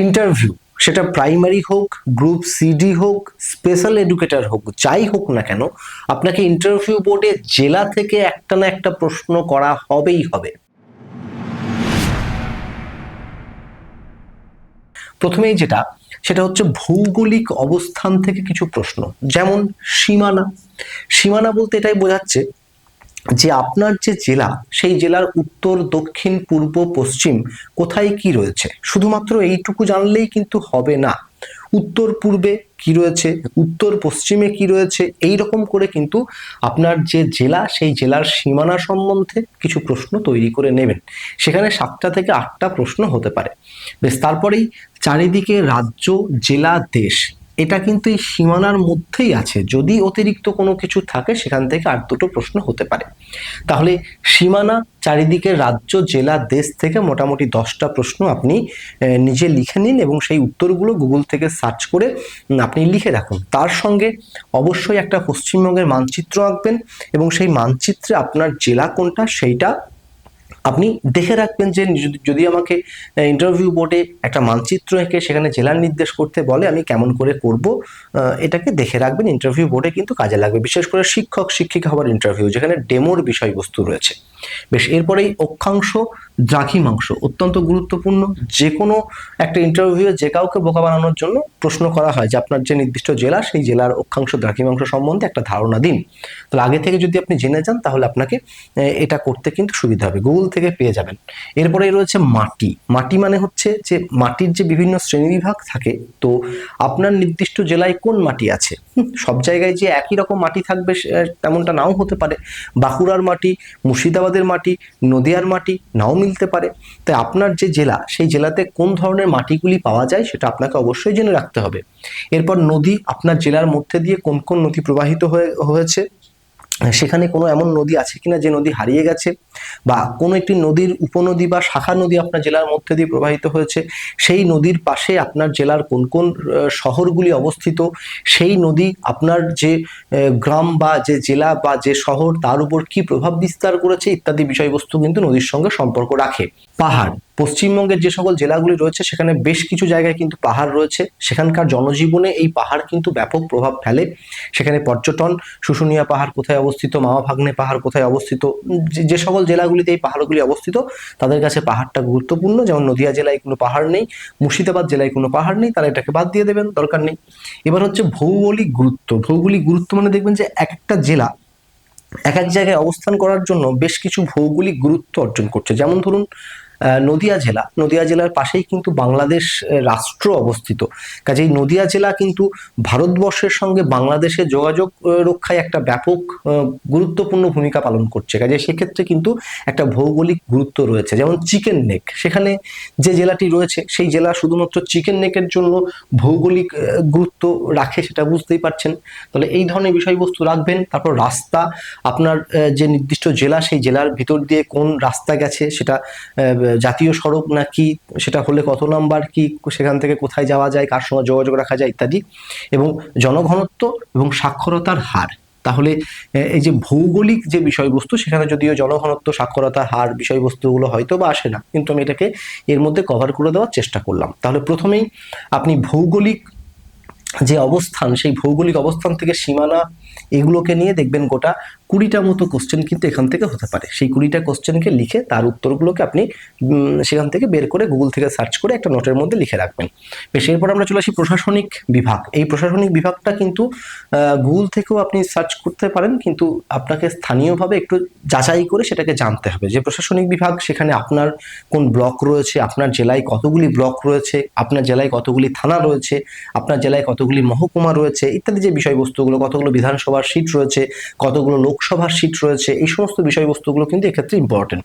Interview, সেটা primary হোক, group CD হোক, স্পেশাল এডুকেটর হোক, যাই হোক না কেন, আপনাকে ইন্টারভিউ বোর্ডে জেলা থেকে একটা না একটা প্রশ্ন করা হবেই হবে। প্রথমেই যেটা, সেটা হচ্ছে ভৌগোলিক অবস্থান থেকে কিছু প্রশ্ন, যেমন সীমানা। সীমানা বলতে এটাই বোঝাচ্ছে যে আপনার যে জেলা, সেই জেলার উত্তর, দক্ষিণ, পূর্ব, পশ্চিম কোথায় কি রয়েছে। শুধুমাত্র এইটুকু জানলেই কিন্তু হবে না, উত্তর পূর্বে কি রয়েছে, উত্তর পশ্চিমে কি রয়েছে, এই রকম করে কিন্তু আপনার যে জেলা, সেই জেলার সীমানা সম্বন্ধে কিছু প্রশ্ন তৈরি করে নেবেন। সেখানে 7টা থেকে 8টা প্রশ্ন হতে পারে। বেশ, তারপরেই চারিদিকে রাজ্য, জেলা, দেশ, এটা কিন্তু এই সীমানার মধ্যেই আছে। যদি অতিরিক্ত কোনো কিছু থাকে সেখান থেকে আর দুটো প্রশ্ন হতে পারে। তাহলে সীমানা, চারিদিকে রাজ্য, জেলা, দেশ থেকে মোটামুটি 10টা প্রশ্ন আপনি নিজে লিখে নিন এবং সেই উত্তরগুলো গুগল থেকে সার্চ করে আপনি লিখে রাখুন। তার সঙ্গে অবশ্যই একটা পশ্চিমবঙ্গের মানচিত্র আঁকবেন এবং সেই মানচিত্রে আপনার জেলা কোনটা সেইটা আপনি দেখে রাখবেন। যে যদি আমাকে ইন্টারভিউ বোর্ডে একটা মানচিত্র এঁকে সেখানে জেলার নির্দেশ করতে বলে, আমি কেমন করে করব, এটাকে দেখে রাখবেন। ইন্টারভিউ বোর্ডে কিন্তু কাজে লাগবে, বিশেষ করে শিক্ষক শিক্ষিকা হওয়ার ইন্টারভিউ, যেখানে ডেমোর বিষয়বস্তু রয়েছে। বেশ, এরপরেই অক্ষাংশ, দ্রাঘিমাংশ অত্যন্ত গুরুত্বপূর্ণ। যে কোনো একটা ইন্টারভিউ যে কাউকে বোকা বানানোর জন্য প্রশ্ন করা হয় যে আপনার যে নির্দিষ্ট জেলা, সেই জেলার অক্ষাংশ, দ্রাঘিমাংশ সম্বন্ধে একটা ধারণা দিন। তাহলে আগে থেকে যদি আপনি জেনে যান তাহলে আপনাকে এটা করতে কিন্তু সুবিধা হবে, গুগল থেকে পেয়ে যাবেন। এরপরেই রয়েছে মাটি। মাটি মানে হচ্ছে যে মাটির যে বিভিন্ন শ্রেণীবিভাগ থাকে, তো আপনার নির্দিষ্ট জেলায় কোন মাটি আছে। সব জায়গায় যে একই রকম মাটি থাকবে তেমনটা নাও হতে পারে। বাঁকুড়ার মাটি, মুর্শিদাবাদের মাটি, নদিয়ার মাটি নাও মিলতে পারে। তাই আপনার যে জেলা, সেই জেলাতে কোন ধরনের মাটিগুলি পাওয়া যায় সেটা আপনাকে অবশ্যই জেনে রাখতে হবে। এরপর নদী, আপনার জেলার মধ্যে দিয়ে কোন কোন নদী প্রবাহিত হয়েছে, সেখানে কোনো এমন নদী আছে কিনা যে নদী হারিয়ে গেছে, বা কোনো একটি নদীর উপনদী বা শাখা নদী আপনার জেলার মধ্যে দিয়ে প্রবাহিত হয়েছে, সেই নদীর পাশে আপনার জেলার কোন কোন শহরগুলি অবস্থিত, সেই নদী আপনার যে গ্রাম বা যে জেলা বা যে শহর তার উপর কি প্রভাব বিস্তার করেছে, ইত্যাদি বিষয়বস্তু কিন্তু নদীর সঙ্গে সম্পর্ক রাখে। পাহাড়, পশ্চিমবঙ্গের যে সকল জেলাগুলি রয়েছে সেখানে বেশ কিছু জায়গায় কিন্তু পাহাড় রয়েছে, সেখানকার জনজীবনে এই পাহাড় কিন্তু ব্যাপক প্রভাব ফেলে। সেখানে পর্যটন, শুশুনিয়া পাহাড় কোথায় অবস্থিত, মামা ভাগ্নে পাহাড় কোথায় অবস্থিত, যে সকল জেলাগুলিতে এই পাহাড়গুলি অবস্থিত তাদের কাছে পাহাড়টা গুরুত্বপূর্ণ। যেমন নদিয়া জেলায় কোনো পাহাড় নেই, মুর্শিদাবাদ জেলায় কোনো পাহাড় নেই, তারা এটাকে বাদ দিয়ে দেবেন, দরকার নেই। এবার হচ্ছে ভৌগোলিক গুরুত্ব। ভৌগোলিক গুরুত্ব মানে দেখবেন যে এক একটা জেলা এক এক জায়গায় অবস্থান করার জন্য বেশ কিছু ভৌগোলিক গুরুত্ব অর্জন করছে। যেমন ধরুন নদিয়া জেলা, নদিয়া জেলার পাশেই কিন্তু বাংলাদেশ রাষ্ট্র অবস্থিত। কাজেই নদিয়া জেলা কিন্তু ভারতবর্ষের সঙ্গে বাংলাদেশের যোগাযোগ রক্ষায় একটা ব্যাপক গুরুত্বপূর্ণ ভূমিকা পালন করছে। কাজেই সেক্ষেত্রে কিন্তু একটা ভৌগোলিক গুরুত্ব রয়েছে। যেমন চিকেন নেক, সেখানে যে জেলাটি রয়েছে সেই জেলা শুধুমাত্র চিকেন নেকের জন্য ভৌগোলিক গুরুত্ব রাখে, সেটা বুঝতেই পারছেন। তাহলে এই ধরনের বিষয়বস্তু রাখবেন। তারপর রাস্তা, আপনার যে নির্দিষ্ট জেলা, সেই জেলার ভিতর দিয়ে কোন রাস্তা গেছে, সেটা জাতীয় সড়ক নাকি, সেটা হলে কত নাম্বার, কি সেখান থেকে কোথায় যাওয়া যায়, কার সঙ্গে যোগাযোগ রাখা যায় ইত্যাদি, এবং জনঘনত্ব এবং সাক্ষরতার হার। তাহলে এই যে ভৌগোলিক যে বিষয়বস্তু, সেখানে যদিও জনঘনত্ব, সাক্ষরতার হার বিষয়বস্তুগুলো হয়তো বা আসে না, কিন্তু আমি এটাকে এর মধ্যে কভার করে দেওয়ার চেষ্টা করলাম। তাহলে প্রথমেই আপনি ভৌগোলিক যে অবস্থান, সেই ভৌগোলিক অবস্থান থেকে সীমানা, এগুলোকে নিয়ে দেখবেন গোটা 20টা মতো কোশ্চেন কিন্তু এখান থেকে হতে পারে। সেই 20টা কোশ্চেনকে লিখে তার উত্তরগুলোকে আপনি সেখান থেকে বের করে গুগল থেকে সার্চ করে একটা নোটের মধ্যে লিখে রাখবেন। বেশ, এরপর আমরা চলে আসি প্রশাসনিক বিভাগ। এই প্রশাসনিক বিভাগটা কিন্তু গুগল থেকেও আপনি সার্চ করতে পারেন, কিন্তু আপনাকে স্থানীয়ভাবে একটু যাচাই করে সেটাকে জানতে হবে যে প্রশাসনিক বিভাগ, সেখানে আপনার কোন ব্লক রয়েছে, আপনার জেলায় কতগুলি ব্লক রয়েছে, আপনার জেলায় কতগুলি থানা রয়েছে, আপনার জেলায় কতগুলি মহকুমা রয়েছে, ইত্যাদি যে বিষয়বস্তুগুলো, কতগুলো বিধানসভার সিট রয়েছে, কতগুলো লোকসভার সিট রয়েছে, এই সমস্ত বিষয়বস্তুগুলো কিন্তু এক্ষেত্রে ইম্পর্টেন্ট।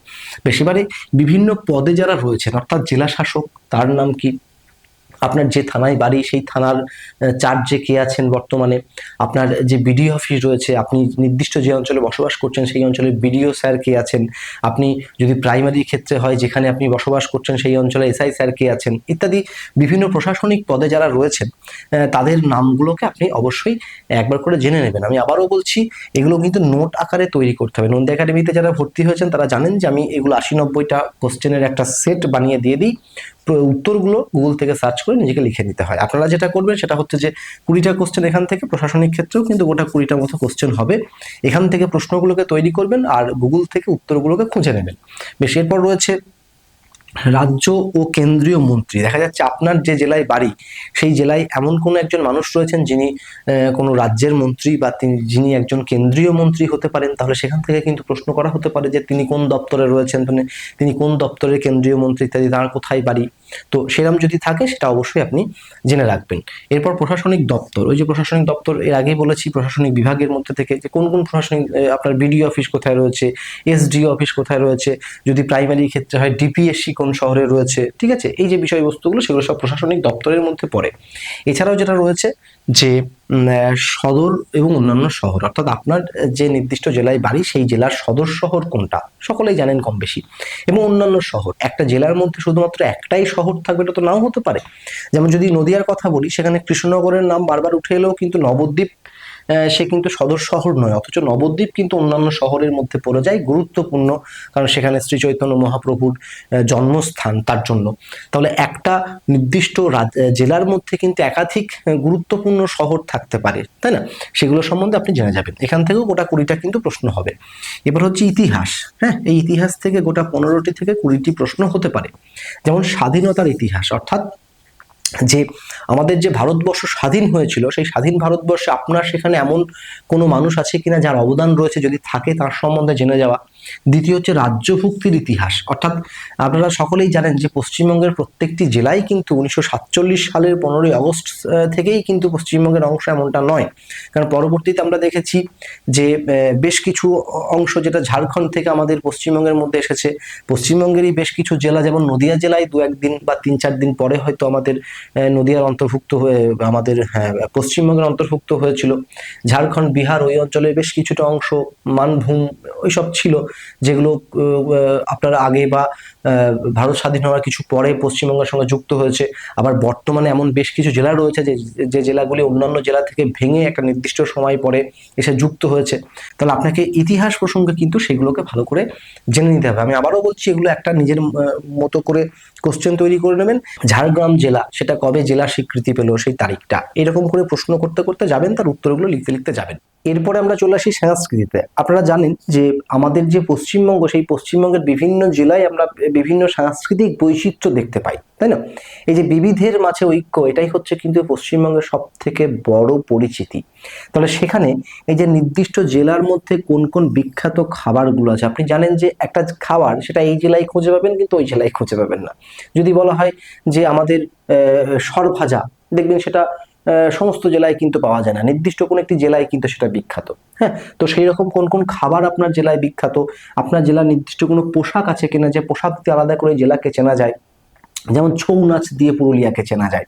বেশিবারে বিভিন্ন পদে যারা রয়েছেন, অর্থাৎ জেলা শাসক, তার নাম কি, আপনার যে থানায় বাড়ি সেই থানার চার্জে কে আছেন বর্তমানে, আপনার যে বিডিও অফিস রয়েছে, আপনি নির্দিষ্ট যে অঞ্চলে বসবাস করছেন সেই অঞ্চলের বিডিও স্যার কে আছেন, আপনি যদি প্রাইমারি ক্ষেত্রে হয় যেখানে আপনি বসবাস করছেন সেই অঞ্চলে এসআই স্যার কে আছেন, ইত্যাদি বিভিন্ন প্রশাসনিক পদে যারা রয়েছেন তাদের নামগুলোকে আপনি অবশ্যই একবার করে জেনে নেবেন। আমি আবারও বলছি, এগুলো কিন্তু নোট আকারে তৈরি করতে হবে। নন্দী একাডেমিতে যারা ভর্তি হয়েছেন তারা জানেন যে আমি এগুলো 80-90টা কোশ্চেনের একটা সেট বানিয়ে দিয়ে দিই। উত্তরগুলো গুগল থেকে সার্চ করে নিজেকে লিখে নিতে হয়। আপনারা যেটা করবেন সেটা হচ্ছে যে 20টা কোশ্চেন এখান থেকে, প্রশাসনিক ক্ষেত্রেও কিন্তু গোটা 20টার মতো কোশ্চেন হবে, এখান থেকে প্রশ্নগুলোকে তৈরি করবেন আর গুগল থেকে উত্তরগুলোকে খুঁজে নেবেন। বেশ, এরপর রয়েছে রাজ্য ও কেন্দ্রীয় মন্ত্রী। দেখা যাচ্ছে আপনার যে জেলায় বাড়ি সেই জেলায় এমন কোনো একজন মানুষ রয়েছেন যিনি কোনো রাজ্যের মন্ত্রী বা যিনি একজন কেন্দ্রীয় মন্ত্রী হতে পারেন, তাহলে সেখান থেকে কিন্তু প্রশ্ন করা হতে পারে যে তিনি কোন দপ্তরে রয়েছেন, তিনি কোন দপ্তরের কেন্দ্রীয় মন্ত্রী ইত্যাদি, তার কোথায় বাড়ি। তো সেরকম যদি থাকে সেটা অবশ্যই আপনি জেনে রাখবেন। এরপর প্রশাসনিক দপ্তর, ওই যে প্রশাসনিক দপ্তর এর আগেই বলেছি, প্রশাসনিক বিভাগের মধ্যে থেকে যে কোন কোন প্রশাসনিক, আপনার বিডিও অফিস কোথায় রয়েছে, এসডিও অফিস কোথায় রয়েছে, যদি প্রাইমারি ক্ষেত্রে হয় ডিপিএসসি কোন শহরে রয়েছে, ঠিক আছে, এই যে বিষয়বস্তুগুলো সেগুলো সব প্রশাসনিক দপ্তরের মধ্যে পড়ে। এছাড়াও যেটা রয়েছে যে সদর এবং অন্যান্য শহর, অর্থাৎ আপনার যে নির্দিষ্ট জেলায় বাড়ি সেই জেলার সদর শহর কোনটা সকলেই জানেন কম বেশি, এবং অন্যান্য শহর। একটা জেলার মধ্যে শুধুমাত্র একটাই শহর থাকবে এটা তো নাও হতে পারে। যেমন যদি নদিয়ার কথা বলি, সেখানে কৃষ্ণনগরের নাম বারবার উঠে এলেও কিন্তু নবদ্বীপ সে কিন্তু সদর শহর নয়, অথচ নবদ্বীপ কিন্তু অন্যান্য শহরের মধ্যে পড়ে যায়, গুরুত্বপূর্ণ, কারণ সেখানে শ্রী চৈতন্য মহাপ্রভুর জন্মস্থান, তার জন্য। তাহলে একটা নির্দিষ্ট জেলার মধ্যে কিন্তু একাধিক গুরুত্বপূর্ণ শহর থাকতে পারে, তাই না? সেগুলো সম্বন্ধে আপনি জেনে যাবেন। এখান থেকেও গোটা 20টা কিন্তু প্রশ্ন হবে। এবার হচ্ছে ইতিহাস। হ্যাঁ, এই ইতিহাস থেকে গোটা 15টি থেকে 20টি প্রশ্ন হতে পারে। যেমন স্বাধীনতার ইতিহাস, অর্থাৎ যে আমাদের যে ভারতবর্ষ স্বাধীন হয়েছিল সেই স্বাধীন ভারতবর্ষে আপনার সেখানে এমন কোনো মানুষ আছে কিনা যার অবদান রয়েছে, যদি থাকে তার সম্বন্ধে জেনে যাওয়া। দ্বিতীয় হচ্ছে রাজ্যভুক্তির ইতিহাস, অর্থাৎ আপনারা সকলেই জানেন যে পশ্চিমবঙ্গের প্রত্যেকটি জেলায় কিন্তু 1947 সালের 15ই আগস্ট থেকেই কিন্তু পশ্চিমবঙ্গের অংশ এমনটা নয়, কারণ পরবর্তীতে আমরা দেখেছি যে বেশ কিছু অংশ যেটা ঝাড়খণ্ড থেকে আমাদের পশ্চিমবঙ্গের মধ্যে এসেছে, পশ্চিমবঙ্গেরই বেশ কিছু জেলা, যেমন নদিয়া জেলায় 2-1 দিন বা 3-4 দিন পরে হয়তো আমাদের নদিয়ার অন্তর্ভুক্ত হয়ে আমাদের পশ্চিমবঙ্গের অন্তর্ভুক্ত হয়েছিল। ঝাড়খণ্ড, বিহার ওই অঞ্চলের বেশ কিছুটা অংশ, মানভূম ওইসব ছিল, যেগুলো আপনার আগে বা ভারত স্বাধীন হওয়ার কিছু পরে পশ্চিমবঙ্গের সঙ্গে যুক্ত হয়েছে। আবার বর্তমানে এমন বেশ কিছু জেলা রয়েছে যে জেলাগুলি অন্যান্য জেলা থেকে ভেঙে একটা নির্দিষ্ট সময় পরে এসে যুক্ত হয়েছে। তাহলে আপনাকে ইতিহাস প্রসঙ্গে কিন্তু সেগুলোকে ভালো করে জেনে নিতে হবে। আমি আবারও বলছি, এগুলো একটা নিজের মতো করে কোশ্চেন তৈরি করে নেবেন। ঝাড়গ্রাম জেলা, সেটা কবে জেলা স্বীকৃতি পেল সেই তারিখটা, এরকম করে প্রশ্ন করতে করতে যাবেন, তার উত্তরগুলো লিখতে লিখতে যাবেন। এরপরে আমরা চলে আসি সংস্কৃতিতে। আপনারা জানেন যে আমাদের যে পশ্চিমবঙ্গ, সেই পশ্চিমবঙ্গের বিভিন্ন জেলায় আমরা বিভিন্ন সাংস্কৃতিক বৈচিত্র্য দেখতে পাই, তাই না? এই যে বিবিধের মাঝে ঐক্য, এটাই হচ্ছে কিন্তু পশ্চিমবঙ্গের সব থেকে বড় পরিচিতি। তাহলে সেখানে এই যে নির্দিষ্ট জেলার মধ্যে কোন কোন বিখ্যাত খাবারগুলো আছে, আপনি জানেন যে একটা খাবার সেটা এই জেলায় খুঁজে পাবেন কিন্তু ওই জেলায় খুঁজে পাবেন না। যদি বলা হয় যে আমাদের সরভাজা, দেখবেন সেটা সমস্ত জেলায় কিন্তু পাওয়া যায় না, নির্দিষ্ট কোনো একটি জেলায় কিন্তু সেটা বিখ্যাত। হ্যাঁ, তো সেই রকম কোন কোন খাবার আপনার জেলায় বিখ্যাত, আপনার জেলার নির্দিষ্ট কোনো পোশাক আছে কিনা, যে পোশাক দিয়ে আলাদা করে জেলাকে চেনা যায়। যেমন ছৌ নাচ দিয়ে পুরুলিয়াকে চেনা যায়,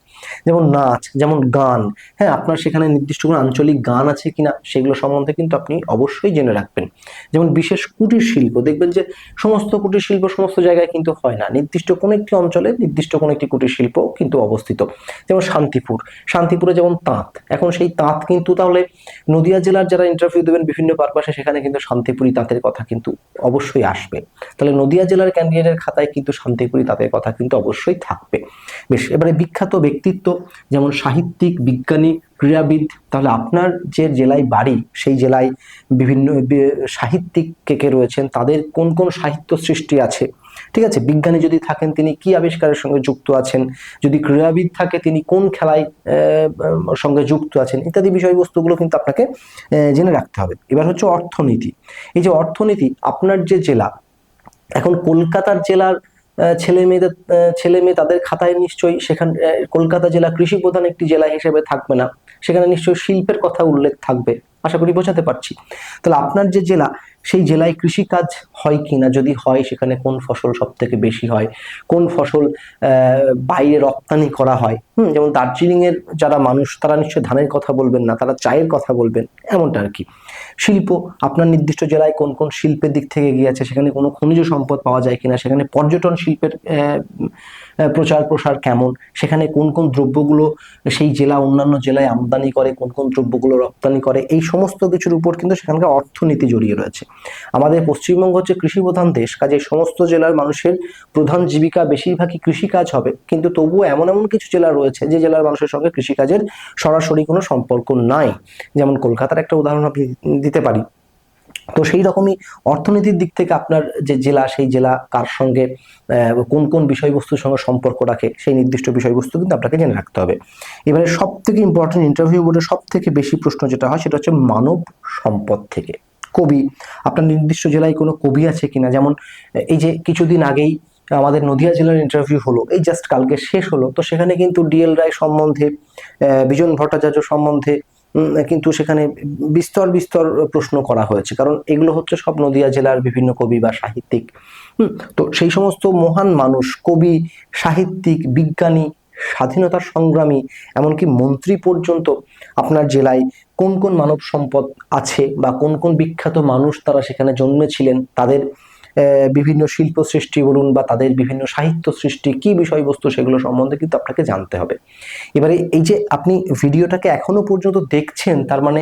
যেমন নাচ, যেমন গান। হ্যাঁ, আপনার সেখানে নির্দিষ্ট কোনো আঞ্চলিক গান আছে কিনা সেগুলো সম্বন্ধে কিন্তু আপনি অবশ্যই জেনে রাখবেন। যেমন বিশেষ কুটির শিল্প, দেখবেন যে সমস্ত কুটির শিল্প সমস্ত জায়গায় কিন্তু হয় না, নির্দিষ্ট কোনো একটি অঞ্চলে নির্দিষ্ট কোনো একটি কুটির শিল্প কিন্তু অবস্থিত। যেমন শান্তিপুরে যেমন তাঁত, এখন সেই তাঁত কিন্তু তাহলে নদিয়া জেলার যারা ইন্টারভিউ দেবেন বিভিন্ন পারপাসে, সেখানে কিন্তু শান্তিপুরি তাঁতের কথা কিন্তু অবশ্যই আসবে। তাহলে নদিয়া জেলার ক্যান্ডিডেটের খাতায় কিন্তু শান্তিপুরি তাঁতের কথা কিন্তু অবশ্যই থাকবে। বেশ, এবারে বিখ্যাত ব্যক্তিত্ব, যেমন সাহিত্যিক, বিজ্ঞানী, ক্রীড়াবিদ। তাহলে আপনার যে জেলায় বাড়ি সেই জেলায় বিভিন্ন সাহিত্যিক কে কে রয়েছেন, তাদের কোন কোন সাহিত্য সৃষ্টি আছে, ঠিক আছে? বিজ্ঞানী যদি থাকেন তিনি কি আবিষ্কারের সঙ্গে যুক্ত আছেন, যদি ক্রীড়াবিদ থাকে তিনি কোন খেলায় সঙ্গে যুক্ত আছেন, ইত্যাদি বিষয়বস্তুগুলো কিন্তু আপনাকে জেনে রাখতে হবে। এবার হচ্ছে অর্থনীতি। এই যে অর্থনীতি, আপনার যে জেলা, এখন কলকাতার জেলার ছেলে মেয়ে তাদের খাতায় নিশ্চয়ই সেখানে কলকাতা জেলা কৃষি প্রধান একটি জেলা হিসেবে থাকবে না, সেখানে নিশ্চয়ই শিল্পের কথা উল্লেখ থাকবে। আশা করি বোঝাতে পারছি। তাহলে আপনার যে জেলা সেই জেলায় কৃষিকাজ হয় কিনা, যদি হয় সেখানে কোন ফসল সব থেকে বেশি হয়, কোন ফসল বাইরে রপ্তানি করা হয়। যেমন দার্জিলিং এর যারা মানুষ তারা নিশ্চয়ই ধানের কথা বলবেন না, তারা চায়ের কথা বলবেন, এমনটা আর কি। শিল্প, আপনার নির্দিষ্ট জেলায় কোন কোন শিল্পের দিক থেকে এগিয়ে আছে, সেখানে কোনো খনিজ সম্পদ পাওয়া যায় কিনা, সেখানে পর্যটন শিল্পের প্রচার প্রসার কেমন, সেখানে কোন কোন দ্রব্যগুলো সেই জেলা অন্যান্য জেলায় আমদানি করে, কোন কোন দ্রব্যগুলো রপ্তানি করে, এই সমস্ত কিছুর উপর কিন্তু সেখানকার অর্থনীতি জড়িয়ে রয়েছে। আমাদের পশ্চিমবঙ্গ হচ্ছে কৃষি প্রধান দেশ, কাজে সমস্ত জেলার মানুষের প্রধান জীবিকা বেশিরভাগই কৃষিকাজ হবে, কিন্তু তবুও এমন এমন কিছু জেলা রয়েছে যে জেলার মানুষের সঙ্গে কৃষিকাজের সরাসরি কোনো সম্পর্ক নাই। যেমন কলকাতার একটা উদাহরণ আমি দিতে পারি। তো সেই রকমই অর্থনীতির দিক থেকে আপনার যে জেলা, সেই জেলা কার সঙ্গে কোন কোন বিষয়বস্তুর সঙ্গে সম্পর্ক রাখে, সেই নির্দিষ্ট বিষয়বস্তু কিন্তু আপনাকে জেনে রাখতে হবে। এবারে সব থেকে ইম্পর্টেন্ট, ইন্টারভিউ বোর্ডে সব থেকে বেশি প্রশ্ন যেটা হয় সেটা হচ্ছে মানব সম্পদ থেকে। কবি, আপনার নির্দিষ্ট জেলায় কোনো কবি আছে কিনা। যেমন এই যে কিছুদিন আগেই আমাদের নদিয়া জেলার ইন্টারভিউ হলো, এই জাস্ট কালকে শেষ হলো, তো সেখানে কিন্তু ডিএল রায় সম্বন্ধে, বিজন ভট্টাচার্য সম্বন্ধে কিন্তু সেখানে বিস্তর বিস্তর প্রশ্ন করা হয়েছে, কারণ এগুলো হচ্ছে সব নদিয়া জেলার বিভিন্ন কবি বা সাহিত্যিক। তো সেই সমস্ত মহান মানুষ, কবি, সাহিত্যিক, বিজ্ঞানী, স্বাধীনতার সংগ্রামী, এমনকি মন্ত্রী পর্যন্ত আপনার জেলায় কোন কোন মানব সম্পদ আছে বা কোন কোন বিখ্যাত মানুষ তারা সেখানে জন্মেছিলেন, তাদের বিভিন্ন শিল্প সৃষ্টি বলুন বা তাদের বিভিন্ন সাহিত্য সৃষ্টি, কি বিষয়বস্তু, সেগুলো সম্বন্ধে কিন্তু আপনাকে জানতে হবে। এবারে এই যে আপনি ভিডিওটাকে এখনো পর্যন্ত দেখছেন, তার মানে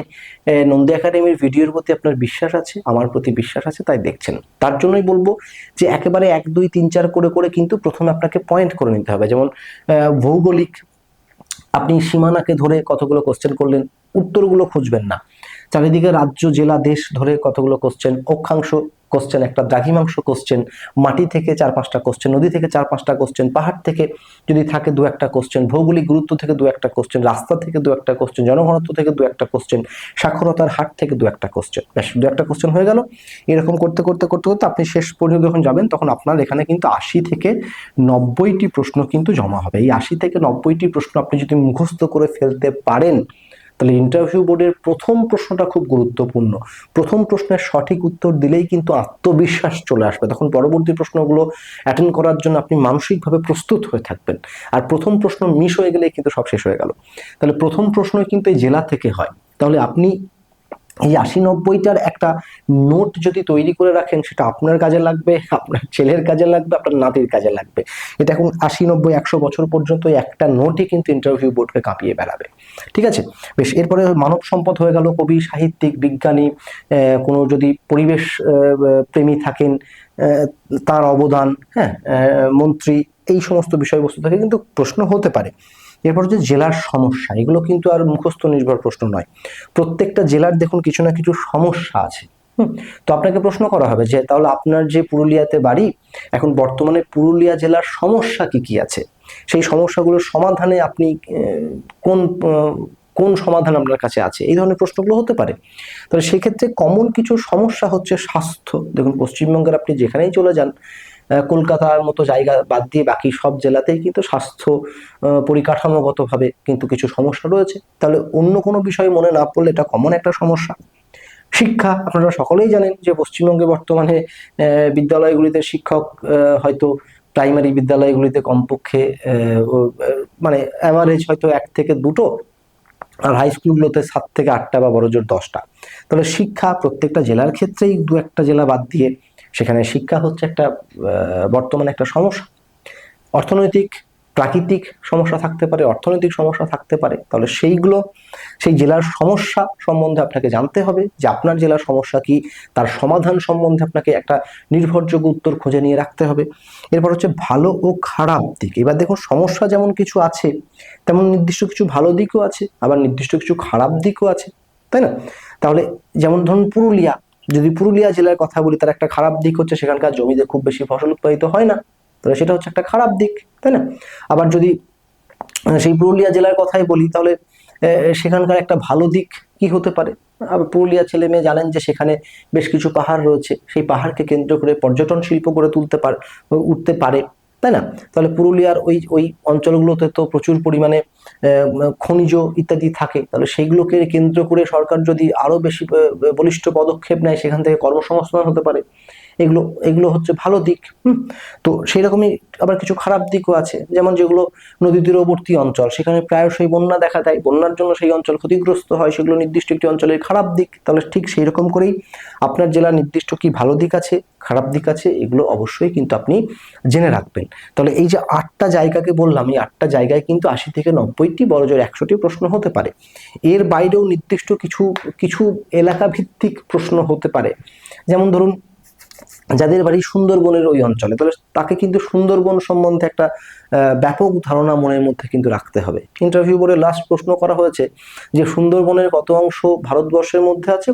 নন্দী একাডেমির ভিডিওর প্রতি আপনার বিশ্বাস আছে, আমার প্রতি বিশ্বাস আছে, তাই দেখছেন। তার জন্যই বলবো যে একেবারে 1 2 3 4 করে করে কিন্তু প্রথমে আপনাকে পয়েন্ট করে নিতে হবে। যেমন ভৌগোলিক, আপনি সীমানাকে ধরে কতগুলো কোশ্চেন করলেন, উত্তরগুলো খুঁজবেন না। চারিদিকে রাজ্য, জেলা, দেশ ধরে কতগুলো কোশ্চেন, অক্ষাংশ কোশ্চেন, একটা দ্রাঘিমাংশ কোশ্চেন, মাটি থেকে 4-5টা কোশ্চেন, নদী থেকে 4-5টা কোশ্চেন, পাহাড় থেকে যদি থাকে 2-1টা কোশ্চেন, ভৌগোলিক গুরুত্ব থেকে 2-1টা কোশ্চেন, রাস্তা থেকে 2-1টা কোশ্চেন, জনঘনত্ব থেকে 2-1টা কোশ্চেন, সাক্ষরতার হার থেকে 2-1টা কোশ্চেন। ব্যাস 2-1টা কোশ্চেন হয়ে গেল। এরকম করতে করতে করতে করতে আপনি শেষ পর্যন্ত যখন যাবেন, তখন আপনার এখানে কিন্তু 80 থেকে 90টি প্রশ্ন কিন্তু জমা হবে। এই 80 থেকে 90টি প্রশ্ন আপনি যদি মুখস্থ করে ফেলতে পারেন, তাহলে ইন্টারভিউ বোর্ডের প্রথম প্রশ্নটা খুব গুরুত্বপূর্ণ। প্রথম প্রশ্নের সঠিক উত্তর দিলেই কিন্তু আত্মবিশ্বাস চলে আসবে, তখন পরবর্তী প্রশ্নগুলো অ্যাটেন্ড করার জন্য আপনি মানসিকভাবে প্রস্তুত হয়ে থাকবেন। আর প্রথম প্রশ্ন মিস হয়ে গেলেই কিন্তু সব শেষ হয়ে গেল। তাহলে প্রথম প্রশ্ন কিন্তু এই জেলা থেকে হয়। তাহলে আপনি এই 80-90টার একটা নোট যদি তৈরি করে রাখেন, সেটা আপনার কাজে লাগবে, আপনার ছেলের কাজে লাগবে, আপনার নাতির কাজে লাগবে। এটা এখন 80-90-100 বছর পর্যন্ত একটা নোটই কিন্তু ইন্টারভিউ বোর্ডকে কাঁপিয়ে বেড়াবে। ঠিক আছে, বেশ। এরপরে মানব সম্পদ হয়ে গেল, কবি, সাহিত্যিক, বিজ্ঞানী, কোনো যদি পরিবেশ প্রেমী থাকেন, তার অবদান, হ্যাঁ, মন্ত্রী, এই সমস্ত বিষয়বস্তু থেকে কিন্তু প্রশ্ন হতে পারে। এরপর হচ্ছে জেলার সমস্যা, এগুলো কিন্তু আর মুখস্থ নির্ভর প্রশ্ন নয়। প্রত্যেকটা জেলার দেখুন কিছু না কিছু সমস্যা আছে। তো আপনাকে প্রশ্ন করা হবে যে তাহলে আপনার যে পুরুলিয়াতে বাড়ি, এখন বর্তমানে পুরুলিয়া জেলার সমস্যা কি কি আছে, সেই সমস্যাগুলোর সমাধানে আপনি কোন কোন সমাধান আপনার কাছে আছে, এই ধরনের প্রশ্নগুলো হতে পারে। তাহলে সেক্ষেত্রে কমন কিছু সমস্যা হচ্ছে স্বাস্থ্য। দেখুন পশ্চিমবঙ্গের আপনি যেখানেই চলে যান, কলকাতার মতো জায়গা বাদ দিয়ে বাকি সব জেলাতেই কিন্তু স্বাস্থ্য পরিকাঠামোগতভাবে কিন্তু কিছু সমস্যা রয়েছে। তাহলে অন্য কোনো বিষয় মনে না পড়লে এটা কমন একটা সমস্যা। শিক্ষা, আপনারা সকলেই জানেন যে পশ্চিমবঙ্গে বর্তমানে বিদ্যালয়গুলিতে শিক্ষক হয়তো প্রাইমারি বিদ্যালয়গুলিতে কমপক্ষে মানে অ্যাভারেজ হয়তো 1 থেকে 2টো, আর হাই স্কুলগুলোতে 7 থেকে 8টা বা বড়জোর 10টা। তাহলে শিক্ষা প্রত্যেকটা জেলার ক্ষেত্রেই 2-1টা জেলা বাদ দিয়ে সেখানে শিক্ষা হচ্ছে একটা বর্তমানে একটা সমস্যা। অর্থনৈতিক, প্রাকৃতিক সমস্যা থাকতে পারে, অর্থনৈতিক সমস্যা থাকতে পারে। তাহলে সেইগুলো, সেই জেলার সমস্যা সম্বন্ধে আপনাকে জানতে হবে যে আপনার জেলার সমস্যা কি, তার সমাধান সম্বন্ধে আপনাকে একটা নির্ভরযোগ্য উত্তর খুঁজে নিয়ে রাখতে হবে। এরপর হচ্ছে ভালো ও খারাপ দিক। এবার দেখুন সমস্যা যেমন কিছু আছে, তেমন নির্দিষ্ট কিছু ভালো দিকও আছে, আবার নির্দিষ্ট কিছু খারাপ দিকও আছে, তাই না? তাহলে যেমন ধরুন পুরুলিয়া, যদি পুরুলিয়া জেলার কথা বলি, তার একটা খারাপ দিক হচ্ছে সেখানকার জমিতে খুব বেশি ফসল উৎপাদিত হয় না, তাহলে সেটা হচ্ছে একটা খারাপ দিক, তাই না? আবার যদি সেই পুরুলিয়া জেলার কথাই বলি, তাহলে সেখানকার একটা ভালো দিক কি হতে পারে? আবার পুরুলিয়া ছেলে মেয়ে জানেন যে সেখানে বেশ কিছু পাহাড় রয়েছে, সেই পাহাড়কে কেন্দ্র করে পর্যটন শিল্প গড়ে উঠতে পারে, তাই না? তাহলে পুরুলিয়ার ওই ওই অঞ্চলগুলোতে তো প্রচুর পরিমাণে খনিজ ইত্যাদি থাকে, তাহলে সেইগুলোকে কেন্দ্র করে সরকার যদি আরো বেশি বলিষ্ঠ পদক্ষেপ নেয়, সেখান থেকে কর্মসংস্থান হতে পারে। এগুলো এগুলো হচ্ছে ভালো দিক। তো সেই রকমই আবার কিছু খারাপ দিকও আছে, যেমন যেগুলো নদী তীরবর্তী অঞ্চল, সেখানে প্রায়শই বন্যা দেখা দেয়, বন্যার জন্য সেই অঞ্চল ক্ষতিগ্রস্ত হয়, সেগুলো নির্দিষ্ট একটি অঞ্চলের খারাপ দিক। তাহলে ঠিক সেই রকম করেই আপনার জেলার নির্দিষ্ট কি ভালো দিক আছে, খারাপ দিক আছে, এগুলো অবশ্যই কিন্তু আপনি জেনে রাখবেন। তাহলে এই যে 8টা জায়গাকে বললাম, এই 8টা জায়গায় কিন্তু 80 থেকে 90টি, বড়জোর 100টি প্রশ্ন হতে পারে। এর বাইরেও নির্দিষ্ট কিছু কিছু এলাকা ভিত্তিক প্রশ্ন হতে পারে। যেমন ধরুন যাদের বাড়ি সুন্দরবনের ওই অঞ্চলে, তাহলে তাকে কিন্তু সুন্দরবন সম্বন্ধে একটা ব্যাপক ধারণা মনের মধ্যে কিন্তু রাখতে হবে। ইন্টারভিউ বোর্ডে লাস্ট প্রশ্ন করা হয়েছে যে সুন্দরবনের কত অংশ ভারতবর্ষের মধ্যে আছে,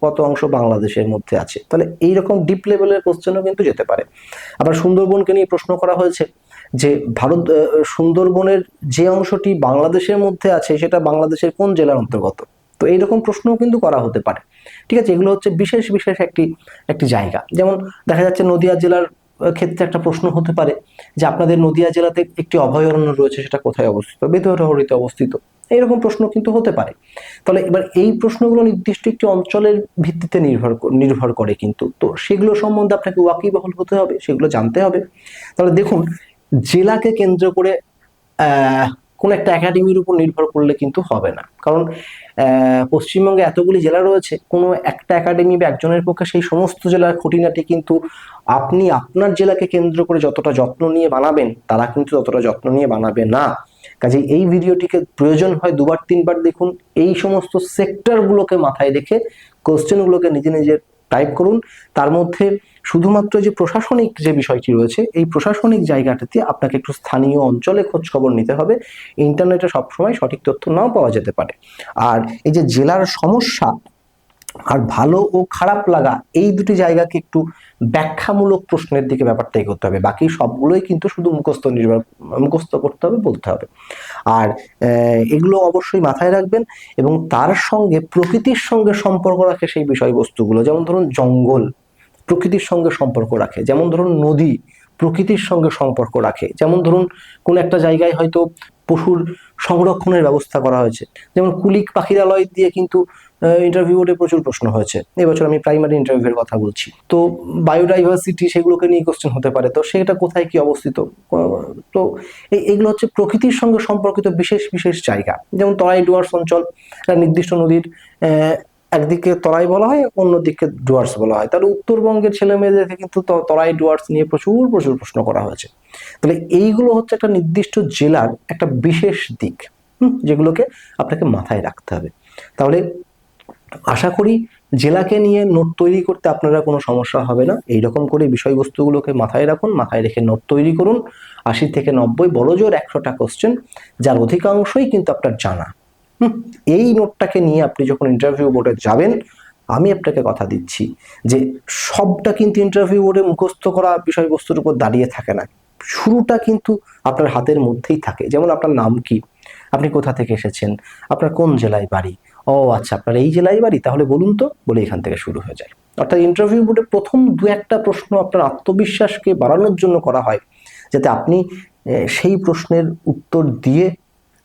কত অংশ বাংলাদেশের মধ্যে আছে। তাহলে এইরকম ডিপ লেভেলের কোশ্চেনও কিন্তু যেতে পারে। আবার সুন্দরবনকে নিয়ে প্রশ্ন করা হয়েছে যে সুন্দরবনের যে অংশটি বাংলাদেশের মধ্যে আছে সেটা বাংলাদেশের কোন জেলার অন্তর্গত। তো এইরকম প্রশ্নও কিন্তু করা হতে পারে। ঠিক আছে, এগুলো হচ্ছে বিশেষ বিশেষ একটি জায়গা। যেমন দেখা যাচ্ছে নদিয়া জেলার ক্ষেত্রে একটা প্রশ্ন হতে পারে যে আপনাদের নদিয়া জেলাতে একটি অভয়ারণ্য রয়েছে, সেটা কোথায় অবস্থিত, বেতহরিতে অবস্থিত। এইরকম প্রশ্ন কিন্তু হতে পারে। তাহলে এবার এই প্রশ্নগুলো নির্দিষ্ট একটি অঞ্চলের ভিত্তিতে নির্ভর করে কিন্তু, তো সেগুলো সম্বন্ধে আপনাকে ওয়াকিবহাল হতে হবে, সেগুলো জানতে হবে। তাহলে দেখুন, জেলাকে কেন্দ্র করে কোন একটা একাডেমির উপর নির্ভর করলে কিন্তু হবে না, কারণ পশ্চিমবঙ্গে এতগুলি জেলা রয়েছে, কোনো একটা একাডেমি বা একজনের পক্ষে সেই সমস্ত জেলার খুঁটিনাটি কিন্তু আপনি আপনার জেলাকে কেন্দ্র করে যতটা যত্ন নিয়ে বানাবেন, তারা কিন্তু ততটা যত্ন নিয়ে বানাবে না। কাজে এই ভিডিওটিকে প্রয়োজন হয় 2-3বার দেখুন, এই সমস্ত সেক্টরগুলোকে মাথায় রেখে কোশ্চেনগুলোকে নিজে নিজে টাইপ করুন। তার মধ্যে শুধুমাত্র যে প্রশাসনিক যে বিষয়টি রয়েছে, এই প্রশাসনিক জায়গাটাতে আপনাকে একটু স্থানীয় অঞ্চলে খোঁজ খবর নিতে হবে। ইন্টারনেটে সবসময় সঠিক তথ্য নাও পাওয়া যেতে পারে। আর এই যে জেলার সমস্যা আর ভালো ও খারাপ লাগা, এই দুটি জায়গাকে একটু ব্যাখ্যামূলক প্রশ্নের দিকে ব্যাপারটা এগোতে হবে। বাকি সবগুলোই কিন্তু শুধু মুখস্থ করতে হবে, বলতে হবে। আর এগুলো অবশ্যই মাথায় রাখবেন এবং তার সঙ্গে প্রকৃতির সঙ্গে সম্পর্ক রাখে সেই বিষয়বস্তুগুলো। যেমন ধরুন জঙ্গল প্রকৃতির সঙ্গে সম্পর্ক রাখে, যেমন ধরুন নদী প্রকৃতির সঙ্গে সম্পর্ক রাখে, যেমন ধরুন কোন একটা জায়গায় হয়তো পশুর সংরক্ষণের ব্যবস্থা করা হয়েছে। যেমন কুলিক পাখিরালয় দিয়ে কিন্তু ইন্টারভিউ বোর্ডে প্রচুর প্রশ্ন হয়েছে। এবছর আমি প্রাইমারি ইন্টারভিউয়ের কথা বলছি। তো বায়োডাইভার্সিটি সেগুলোকে নিয়ে কোশ্চেন হতে পারে, তো সেটা কোথায় কি অবস্থিত। তো এগুলো হচ্ছে প্রকৃতির সঙ্গে সম্পর্কিত বিশেষ বিশেষ জায়গা। যেমন তরাই ডুয়ার্স অঞ্চল, নির্দিষ্ট নদীর একদিকে তরাই বলা হয়, অন্যদিকে ডুয়ার্স বলা হয়। তাহলে উত্তরবঙ্গের ছেলে মেয়েদেরকে কিন্তু তরাই ডুয়ার্স নিয়ে প্রচুর প্রচুর প্রশ্ন করা হয়েছে। তাহলে এইগুলো হচ্ছে একটা নির্দিষ্ট জেলার একটা বিশেষ দিক, যেগুলোকে আপনাকে মাথায় রাখতে হবে। তাহলে আশা করি জেলাকে নিয়ে নোট তৈরি করতে আপনারা কোনো সমস্যা হবে না। এইরকম করে বিষয়বস্তুগুলোকে মাথায় রাখুন, মাথায় রেখে নোট তৈরি করুন। 80 থেকে 90, বড়জোর 100টা কোশ্চেন, যার অধিকাংশই কিন্তু আপনার জানা। এই নোটটাকে নিয়ে আপনি যখন ইন্টারভিউ বোর্ডে যাবেন, আমি আপনাকে কথা দিচ্ছি যে সবটা কিন্তু ইন্টারভিউ বোর্ডে মুখস্থ করা বিষয়বস্তুর উপর দাঁড়িয়ে থাকে না। শুরুটা কিন্তু আপনার হাতের মধ্যেই থাকে। যেমন আপনার নাম কি, আপনি কোথা থেকে এসেছেন, আপনার কোন জেলায় বাড়ি, ও আচ্ছা আপনার এই জেলায় বাড়ি, তাহলে বলুন তো, বলে এখান থেকে শুরু হয়ে যায়। অর্থাৎ ইন্টারভিউ বোর্ডে প্রথম 2-1টা প্রশ্ন আপনার আত্মবিশ্বাসকে বাড়ানোর জন্য করা হয়, যাতে আপনি সেই প্রশ্নের উত্তর দিয়ে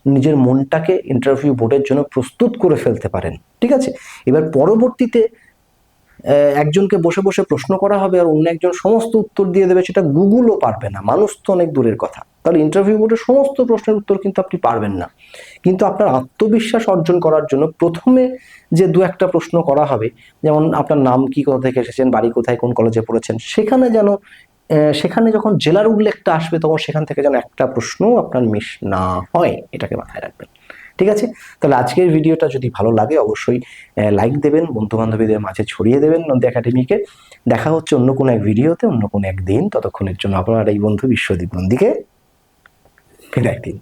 নিজের মনটাকে ইন্টারভিউ বোর্ডের জন্য প্রস্তুত করে ফেলতে পারেন। ঠিক আছে, এবার পরবর্তীতে একজনকে বসে বসে প্রশ্ন করা হবে আর অন্য একজন সমস্ত উত্তর দিয়ে দেবে, সেটা গুগলও পারবে না, মানুষ তো অনেক দূরের কথা। তাহলে ইন্টারভিউ বোর্ডের সমস্ত প্রশ্নের উত্তর কিন্তু আপনি পারবেন না। কিন্তু আপনার আত্মবিশ্বাস অর্জন করার জন্য প্রথমে যে 2-1টা প্রশ্ন করা হবে, যেমন আপনার নাম কি, কোথা থেকে এসেছেন, বাড়ি কোথায়, কোন কলেজে পড়েছেন, সেখানে যখন জেলার উল্লেখটা আসবে তখন সেখান থেকে যেন একটা প্রশ্ন আপনার মিস না হয়, এটাকে মাথায় রাখবেন। ঠিক আছে, তাহলে আজকের ভিডিওটা যদি ভালো লাগে অবশ্যই লাইক দেবেন, বন্ধু বান্ধবীদের মাঝে ছড়িয়ে দেবেন নন্দী একাডেমিকে। দেখা হচ্ছে অন্য কোনো এক ভিডিওতে, অন্য কোনো একদিন। ততক্ষণের জন্য আপনার এই বন্ধু বিশ্বদীপ নন্দীকে বিদায় দিন।